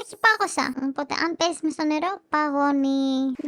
έχει πάγωσα. Οπότε αν πέσει με στο νερό, παγώνει.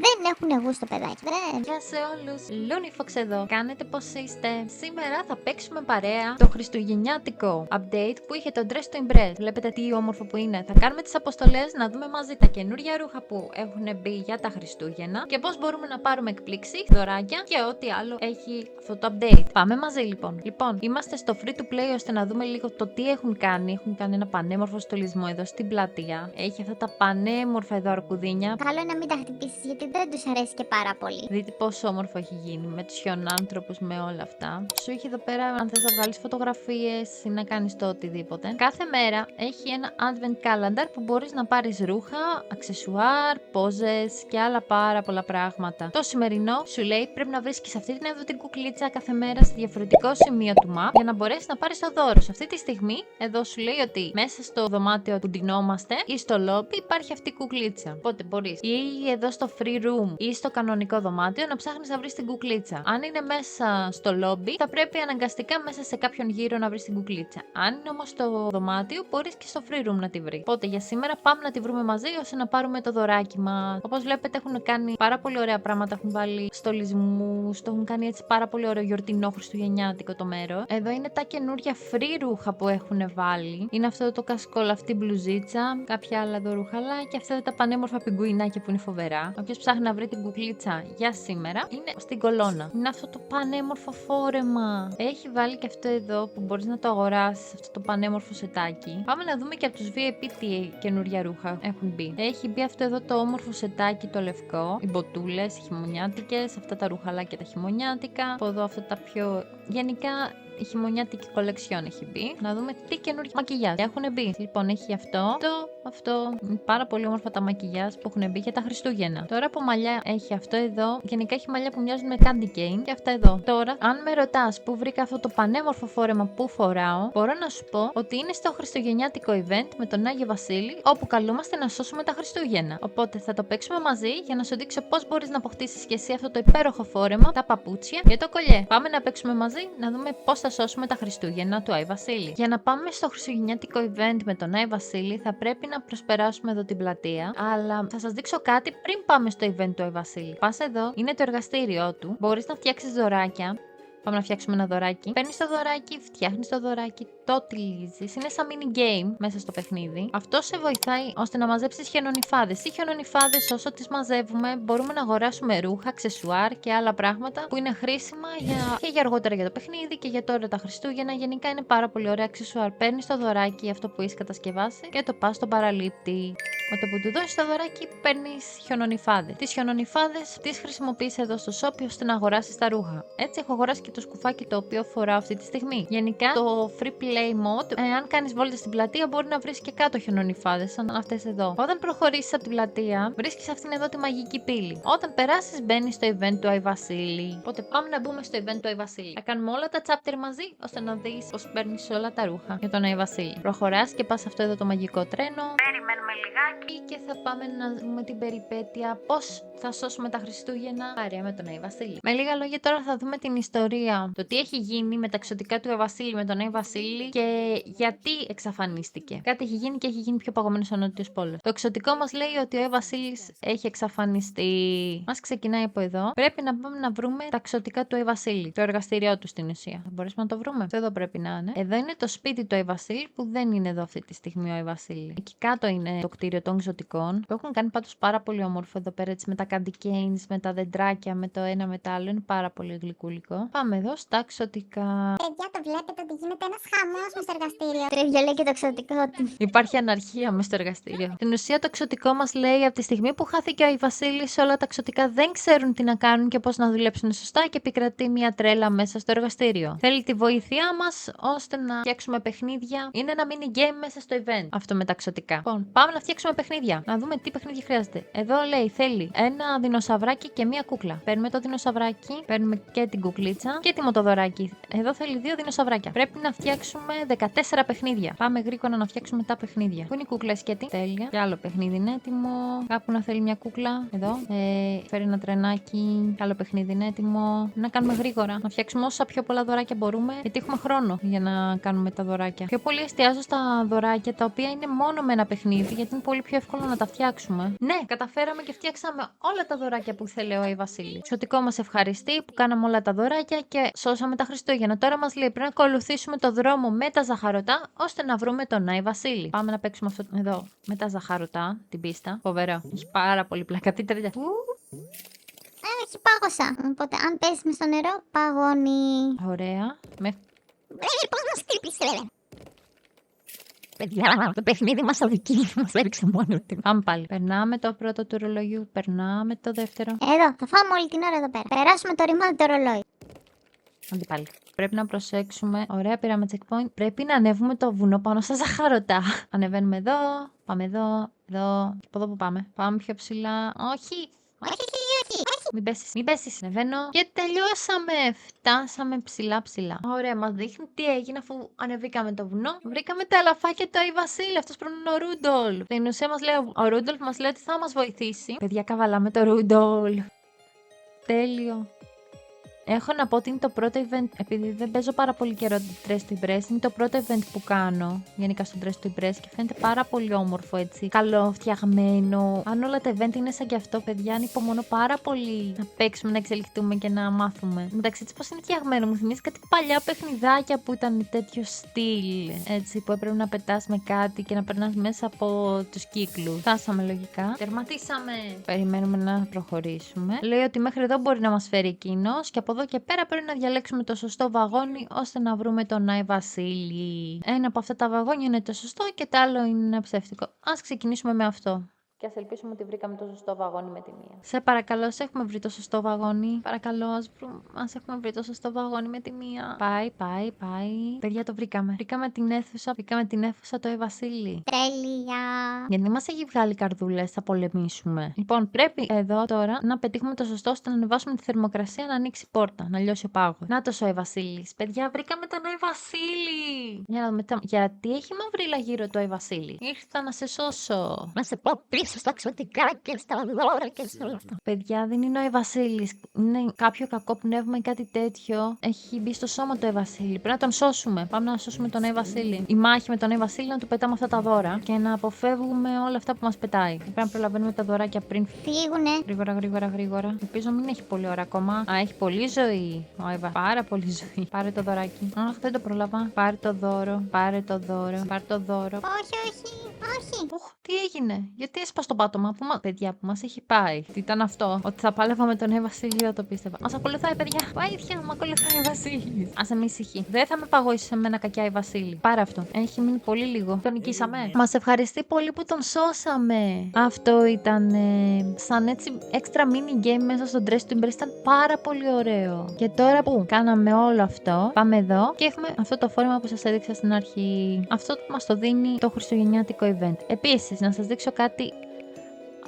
Δεν έχουν γούστο, παιδάκι. Δεν. Γεια σε όλους, Loonifox εδώ. Κάνετε πως είστε? Σήμερα θα παίξουμε παρέα το χριστουγεννιάτικο update που είχε το Dress to Impress. Βλέπετε τι όμορφο που είναι. Θα κάνουμε τις αποστολές, να δούμε μαζί τα καινούργια ρούχα που έχουν μπει για τα Χριστούγεννα και πώς μπορούμε να πάρουμε εκπλήξεις, δωράκια και ό,τι άλλο έχει αυτό το update. Πάμε μαζί λοιπόν. Λοιπόν, είμαστε στο free to play ώστε να δούμε λίγο το τι έχουν κάνει. Έχουν κάνει ένα πανέμορφο στολισμό εδώ στην πλατεία. Έχει αυτά τα πανέμορφα εδώ αρκουδίνια. Καλό να μην τα χτυπήσει γιατί δεν του αρέσει και πάρα πολύ. Δείτε πόσο όμορφο έχει γίνει με τους χιονάνθρωπους, με όλα αυτά. Σου έχει εδώ πέρα αν θες να βγάλεις φωτογραφίες ή να κάνεις το οτιδήποτε. Κάθε μέρα έχει ένα advent calendar που μπορείς να πάρεις ρούχα, αξεσουάρ, πόζες και άλλα πάρα πολλά πράγματα. Το σημερινό σου λέει πρέπει να βρίσκεις αυτή την εδώ την κουκλίτσα κάθε μέρα σε διαφορετικό σημείο του map για να μπορέσεις να πάρεις το δώρο. Σε αυτή τη στιγμή εδώ σου λέει ότι μέσα στο δωμάτιο που ντυνόμαστε ή στο lobby υπάρχει αυτή η κουκλίτσα. Οπότε μπορείς ή εδώ στο free room ή στο κανονικό δωμάτιο να ψάχνεις να βρεις την κουκλίτσα. Αν είναι μέσα στο lobby, θα πρέπει αναγκαστικά μέσα σε κάποιον γύρο να βρεις την κουκλίτσα. Αν είναι όμως στο δωμάτιο, μπορείς και στο free room να τη βρεις. Οπότε για σήμερα πάμε να τη βρούμε μαζί ώστε να πάρουμε το δωράκι μας. Όπως βλέπετε, έχουν κάνει πάρα πολύ ωραία πράγματα. Έχουν βάλει στολισμούς, το έχουν κάνει έτσι πάρα πολύ ωραίο γιορτινό χριστουγεννιάτικο το μέρο. Εδώ είναι τα καινούργια free ρούχα που έχουν βάλει. Είναι αυτό το κασκόλ, αυτή η μπλουζίτσα, κάποια άλλα εδώ ρουχαλά και αυτά τα πανέμορφα πιγκουινάκια που είναι φοβερά. Όποιος ψάχνει να βρει την κουκλίτσα για σήμερα είναι στην κολόνα. Είναι αυτό το πανέμορφο φόρεμα. Έχει βάλει και αυτό εδώ που μπορείς να το αγοράσεις, αυτό το πανέμορφο σετάκι. Πάμε να δούμε και από τους VIP τι καινούργια ρούχα έχουν μπει. Έχει μπει αυτό εδώ το όμορφο σετάκι το λευκό, οι μποτούλες, οι χειμωνιάτικες, αυτά τα ρουχαλάκια τα χειμωνιάτικα. Από εδώ αυτά τα πιο γενικά. Η χειμωνιάτικη κολεξιόν έχει μπει. Να δούμε τι καινούργια μακιγιάζ έχουν μπει. Λοιπόν, έχει αυτό. Πάρα πολύ όμορφα τα μακιγιάζ που έχουν μπει για τα Χριστούγεννα. Τώρα από μαλλιά έχει αυτό εδώ. Γενικά έχει μαλλιά που μοιάζουν με candy cane και αυτά εδώ. Τώρα, αν με ρωτάς που βρήκα αυτό το πανέμορφο φόρεμα που φοράω, μπορώ να σου πω ότι είναι στο χριστουγεννιάτικο event με τον Άγιο Βασίλη, όπου καλούμαστε να σώσουμε τα Χριστούγεννα. Οπότε θα το παίξουμε μαζί για να σου δείξω πώς μπορείς να αποκτήσεις και εσύ αυτό το υπέροχο φόρεμα, τα παπούτσια και το κολλιέ. Πάμε να παίξουμε μαζί να δούμε πώς θα σώσουμε τα Χριστούγεννα του Άι Βασίλη. Για να πάμε στο χριστουγεννιάτικο event με τον Άι Βασίλη, θα πρέπει να προσπεράσουμε εδώ την πλατεία. Αλλά θα σας δείξω κάτι πριν πάμε στο event του Άι Βασίλη. Πας εδώ, είναι το εργαστήριό του. Μπορείς να φτιάξεις δωράκια. Πάμε να φτιάξουμε ένα δωράκι. Παίρνεις το δωράκι, φτιάχνεις το δωράκι, το τυλίζεις. Είναι σαν mini game μέσα στο παιχνίδι. Αυτό σε βοηθάει ώστε να μαζέψεις χιονονιφάδες. Οι χιονονιφάδες, όσο τις μαζεύουμε, μπορούμε να αγοράσουμε ρούχα, αξεσουάρ και άλλα πράγματα που είναι χρήσιμα και για αργότερα για το παιχνίδι και για τώρα τα Χριστούγεννα. Γενικά είναι πάρα πολύ ωραία αξεσουάρ. Παίρνεις το δωράκι, αυτό που έχεις κατασκευάσει, και το πας στον παραλήπτη. Με το που του δώσεις το δωράκι, παίρνεις χιονονιφάδες. Τις χιονονιφάδες τις χρησιμοποιείς εδώ στο shop ώστε να αγοράσεις τα ρούχα. Έτσι, έχω αγοράσει και το σκουφάκι το οποίο φοράω αυτή τη στιγμή. Γενικά, το free play mode, αν κάνεις βόλτα στην πλατεία, μπορεί να βρεις και κάτω χιονονιφάδες, σαν αυτές εδώ. Όταν προχωρήσεις από την πλατεία, βρίσκεις αυτήν εδώ τη μαγική πύλη. Όταν περάσεις, μπαίνεις στο event του Άι Βασίλη. Οπότε πάμε να μπούμε στο event του Άι Βασίλη. Θα κάνουμε όλα τα chapter μαζί ώστε να δεις πώς παίρνεις όλα τα ρούχα για τον Άι Βασίλη. Προχωράς και πας αυτό εδώ το μαγικό τρένο. Περιμένουμε λιγάκι και θα πάμε να δούμε την περιπέτεια πώς θα σώσουμε τα Χριστούγεννα παρέα με τον Άι Βασίλη. Με λίγα λόγια, τώρα θα δούμε την ιστορία. Το τι έχει γίνει με τα εξωτικά του Άι Βασίλη με τον Άι Βασίλη και γιατί εξαφανίστηκε. Κάτι έχει γίνει και έχει γίνει πιο παγωμένο στο Νότιο Πόλο. Το εξωτικό μας λέει ότι ο Άι Βασίλης έχει εξαφανιστεί. Μας ξεκινάει από εδώ. Πρέπει να πάμε να βρούμε τα εξωτικά του Άι Βασίλη. Το εργαστήριό του στην ουσία. Θα μπορέσουμε να το βρούμε. Αυτό εδώ πρέπει να είναι. Εδώ είναι το σπίτι του Άι Βασίλη που δεν είναι εδώ αυτή τη στιγμή ο Άι Βασίλη. Εκεί κάτω είναι το κτίριο των εξωτικών που έχουν κάνει πάντως πάρα πολύ όμορφο εδώ πέρα έτσι με τα candy canes, με τα δεντράκια, με το ένα με το άλλο. Είναι πάρα πολύ γλυκούλικο. Πάμε εδώ στα εξωτικά. Παιδιά, το βλέπετε ότι γίνεται ένας χαμός μες στο εργαστήριο. Τρέβια λέει και το εξωτικό του. Υπάρχει αναρχία μες στο εργαστήριο. Στην ουσία, το εξωτικό μας λέει από τη στιγμή που χάθηκε ο Άι Βασίλης, όλα τα εξωτικά δεν ξέρουν τι να κάνουν και πώς να δουλέψουν σωστά και επικρατεί μια τρέλα μέσα στο εργαστήριο. Θέλει τη βοήθειά μας ώστε να φτιάξουμε παιχνίδια. Είναι ένα mini game μέσα στο event. Αυτό με τα εξωτικά. Λοιπόν, πάμε να φτιάξουμε παιχνίδια. Να δούμε τι παιχνίδια χρειάζεται. Εδώ λέει θέλει ένα δεινοσαυράκι και μία κούκλα. Παίρνουμε το δεινοσαυράκι, παίρνουμε και την κουκλίτσα και τη μοτοδωράκι. Εδώ θέλει 2 δεινοσαυράκια. Πρέπει να φτιάξουμε 14 παιχνίδια. Πάμε γρήγορα να φτιάξουμε τα παιχνίδια. Πού είναι η κούκλα σκέτη? Τέλεια. Και άλλο παιχνίδι είναι έτοιμο. Κάπου να θέλει μια κούκλα. Εδώ. Φέρει ένα τρενάκι. Άλλο παιχνίδι είναι έτοιμο. Να κάνουμε γρήγορα. Να φτιάξουμε όσα πιο πολλά δωράκια μπορούμε. Γιατί έχουμε χρόνο για να κάνουμε τα δωράκια. Πιο πολύ εστιάζω στα δωράκια τα οποία είναι μόνο με ένα παιχνίδι. Γιατί είναι πολύ πιο εύκολο να τα φτιάξουμε. Ναι, καταφέραμε και φτιάξαμε όλα τα δωράκια που ήθελε ο Άι Βασίλη. Σωτικό μας ευχαριστεί που κάναμε όλα τα δωράκια και σώσαμε τα Χριστούγεννα. Τώρα μας λέει πρέπει να ακολουθήσουμε το δρόμο με τα ζαχαρωτά ώστε να βρούμε τον Άι Βασίλη. Πάμε να παίξουμε αυτό εδώ με τα ζαχαρωτά, την πίστα. Φοβερό. Έχει πάρα πολύ πλάκα. Τι τέτοια. Όχι, πάγωσα. Οπότε, αν πέσει με στο νερό, παγώνει. Ωραία. Πώς μας χτύπησε, Παιδιά, το παιχνίδι μας αδικεί, μας έριξε μόνο του. Πάμε πάλι. Περνάμε το πρώτο του ρολογιού, περνάμε το δεύτερο. Εδώ, θα φάμε όλη την ώρα εδώ πέρα. Περάσουμε το ρημάδι το ρολόι. Αντί πάλι. Πρέπει να προσέξουμε. Ωραία, πήραμε checkpoint. Πρέπει να ανέβουμε το βουνό πάνω στα ζαχαρωτά. Ανεβαίνουμε εδώ, πάμε εδώ, εδώ. Και από εδώ που πάμε. Πάμε πιο ψηλά. Όχι! Όχι. Μην πέσεις, μην πέσεις. Ανεβαίνω και τελειώσαμε. Φτάσαμε ψηλά. Ωραία, μας δείχνει τι έγινε αφού ανεβήκαμε το βουνό. Βρήκαμε τα ελαφάκια του Άι Βασίλη. Αυτός πρέπει να είναι ο Ρούντολφ. Στην ουσία μας λέει, ο Ρούντολφ μας λέει ότι θα μας βοηθήσει. Παιδιά, καβαλάμε το Ρούντολφ. Τέλειο. Έχω να πω ότι είναι το πρώτο event, επειδή δεν παίζω πάρα πολύ καιρό Dress to Impress, είναι το πρώτο event που κάνω γενικά στο Dress to Impress και φαίνεται πάρα πολύ όμορφο έτσι, καλό φτιαγμένο. Αν όλα τα event είναι σαν και αυτό, παιδιά, ανυπομονώ πάρα πολύ να παίξουμε, να εξελιχθούμε και να μάθουμε. Μεταξύ της πώς είναι φτιαγμένο, μου θυμίζει κάτι παλιά παιχνιδάκια που ήταν τέτοιο στυλ, έτσι, που έπρεπε να πετάς με κάτι και να περνάς μέσα από τους κύκλους. Φτάσαμε λογικά. Τερματίσαμε. Περιμένουμε να προχωρήσουμε. Λέει ότι μέχρι εδώ μπορεί να μας φέρει εκείνος και από εδώ και πέρα πρέπει να διαλέξουμε το σωστό βαγόνι ώστε να βρούμε τον Άι Βασίλη. Ένα από αυτά τα βαγόνια είναι το σωστό και το άλλο είναι ένα ψεύτικο. Ας ξεκινήσουμε με αυτό. Και ας ελπίσουμε ότι βρήκαμε το σωστό βαγόνι με τη μία. Σε παρακαλώ, σε έχουμε βρει το σωστό βαγόνι. Παρακαλώ, ας έχουμε βρει το σωστό βαγόνι με τη μία. Πάει. Παιδιά, το βρήκαμε. Βρήκαμε την αίθουσα του Άι Βασίλη. Τέλεια. Γιατί μας έχει βγάλει καρδούλες, θα πολεμήσουμε. Λοιπόν, πρέπει εδώ τώρα να πετύχουμε το σωστό ώστε να ανεβάσουμε τη θερμοκρασία να ανοίξει η πόρτα, να λιώσει ο πάγος. Να το ο Άι Βασίλης. Παιδιά, βρήκαμε τον Άι Βασίλη. Για να δούμε γιατί έχει μαυρίλα γύρω του Άι Βασίλη. Ήρθα να σε σώσω. Να σε πω πίσω στα εξωτικά και στα δώρα και σε όλα αυτά. Παιδιά, δεν είναι ο Άι Βασίλης. Είναι κάποιο κακό πνεύμα ή κάτι τέτοιο. Έχει μπει στο σώμα του Άι Βασίλη. Πρέπει να τον σώσουμε. Πάμε να σώσουμε τον Άι Βασίλη. Η μάχη με τον Άι Βασίλη να του πετάμε αυτά τα δώρα και να αποφεύγουμε όλα αυτά που μας πετάει. Πρέπει να προλαβαίνουμε τα δωράκια πριν Φύγουνε. Γρήγορα. Ελπίζω μην έχει πολλή ώρα ακόμα. Α, έχει πολλή ζωή. Πάρα πολύ ζωή. Πάρε το δωράκι. Αχ, δεν το προλάβα. Πάρε το δώρο. Όχι. Τι έγινε, γιατί έσπασε το πάτωμα παιδιά που μας έχει πάει. Τι ήταν αυτό, ότι θα πάλευα με τον Άι Βασίλη, το πίστευα. Μας ακολουθάει, παιδιά. Βοήθεια, με ακολουθάει ο Βασίλης. Ας με ησυχεί. Δεν θα με παγώσει σε μένα κακιά η Βασίλη. Πάρε αυτό. Έχει μείνει πολύ λίγο. Τον νικήσαμε. Μας ευχαριστεί πολύ που τον σώσαμε. Αυτό ήταν σαν έτσι extra mini game μέσα στο Dress to Impress. Ήταν πάρα πολύ ωραίο. Και τώρα που κάναμε όλο αυτό, πάμε εδώ και έχουμε αυτό το φόρμα που σας έδειξα στην αρχή. Αυτό μας το δίνει το χριστουγεννιάτικο event. Επίσης, να σας δείξω κάτι.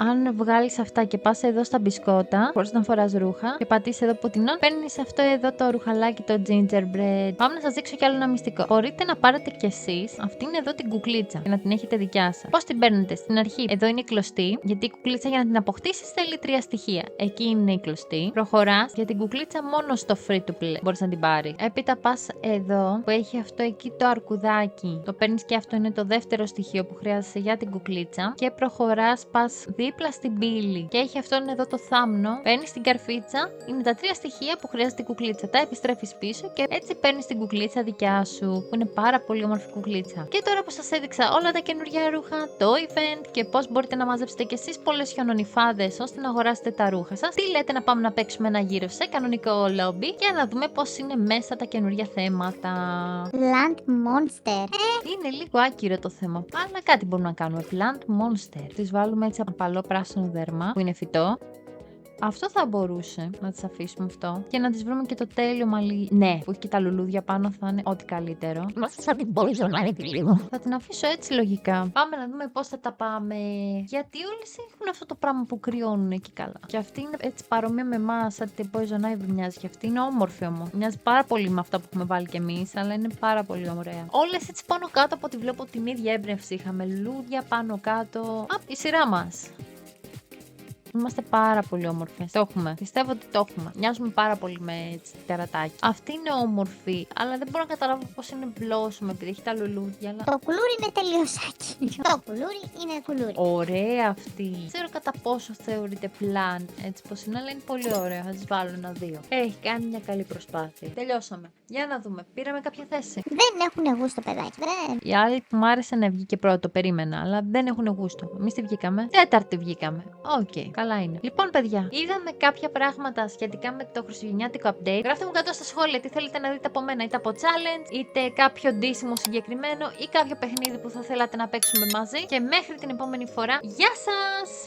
Αν βγάλεις αυτά και πας εδώ στα μπισκότα, χωρίς να φοράς ρούχα, και πατήσεις εδώ που την παίρνεις αυτό εδώ το ρουχαλάκι, το gingerbread. Πάμε να σας δείξω κι άλλο ένα μυστικό. Μπορείτε να πάρετε κι εσείς αυτή είναι εδώ την κουκλίτσα και να την έχετε δικιά σας. Πώς την παίρνετε? Στην αρχή, εδώ είναι η κλωστή, γιατί η κουκλίτσα για να την αποκτήσεις θέλει 3 στοιχεία. Εκεί είναι η κλωστή. Προχωράς για την κουκλίτσα μόνο στο free to play μπορείς να την πάρεις. Έπειτα πας εδώ που έχει αυτό εκεί το αρκουδάκι. Το παίρνεις και αυτό είναι το δεύτερο στοιχείο που χρειάζεσαι για την κουκλίτσα. Και προχωράς, πας δίπλα στην πύλη και έχει αυτόν εδώ το θάμνο. Παίρνεις την καρφίτσα, είναι τα 3 στοιχεία που χρειάζεται η κουκλίτσα. Τα επιστρέφεις πίσω και έτσι παίρνεις την κουκλίτσα δικιά σου, που είναι πάρα πολύ όμορφη κουκλίτσα. Και τώρα που σας έδειξα όλα τα καινούργια ρούχα, το event και πώς μπορείτε να μαζέψετε κι εσείς πολλές χιονονιφάδες ώστε να αγοράσετε τα ρούχα σας, τι λέτε να πάμε να παίξουμε ένα γύρο σε κανονικό λόμπι για να δούμε πώς είναι μέσα τα καινούργια θέματα. Plant Monster. Είναι λίγο άκυρο το θέμα, αλλά κάτι μπορούμε να κάνουμε. Plant Monster. Τις βάλουμε έτσι απαλό πράσινο δέρμα που είναι φυτό. Αυτό θα μπορούσε να τις αφήσουμε αυτό. Και να τις βρούμε και το τέλειο μαλλί. Ναι, που έχει και τα λουλούδια πάνω, θα είναι ό,τι καλύτερο. Μας σαν την πολυζωνάρει λίγο. Θα την αφήσω έτσι λογικά. Πάμε να δούμε πώς θα τα πάμε. Γιατί όλες έχουν αυτό το πράγμα που κρυώνουν εκεί καλά. Και αυτή είναι έτσι παρόμοια με εμάς, σαν την Poison Ivy μοιάζει. Και αυτή είναι όμορφη όμως. Μοιάζει πάρα πολύ με αυτά που έχουμε βάλει κι εμείς, αλλά είναι πάρα πολύ ωραία. Όλες έτσι πάνω κάτω από ό,τι βλέπω την ίδια έμπνευση είχαμε. Λουλούδια πάνω κάτω. Α, η σειρά μας. Είμαστε πάρα πολύ όμορφες. Το έχουμε. Πιστεύω ότι το έχουμε. Μοιάζουμε πάρα πολύ με έτσι τερατάκι. Αυτή είναι όμορφη, αλλά δεν μπορώ να καταλάβω πώς είναι blossom επειδή έχει τα λουλούδια. Αλλά... Το κουλούρι είναι τελειωσάκι. Το κουλούρι είναι κουλούρι. Ωραία αυτή. Δεν ξέρω κατά πόσο θεωρείται πλάν έτσι πως είναι, αλλά είναι πολύ ωραία. Θα της βάλω 1-2. Έχει κάνει μια καλή προσπάθεια. Τελειώσαμε. Για να δούμε. Πήραμε κάποια θέση. Δεν έχουν γούστο, παιδάκι. Δεν. Η άλλη που μου άρεσε να βγει και πρώτο, το περίμενα, αλλά δεν έχουν γούστο. Εμείς τι βγήκαμε? Τέταρτη βγήκαμε. Οκ, καλά είναι. Λοιπόν, παιδιά, είδαμε κάποια πράγματα σχετικά με το χριστουγεννιάτικο update. Γράφτε μου κάτω στα σχόλια τι θέλετε να δείτε από μένα, είτε από challenge, είτε κάποιο ντύσιμο συγκεκριμένο ή κάποιο παιχνίδι που θα θέλατε να παίξουμε μαζί. Και μέχρι την επόμενη φορά, γεια σας!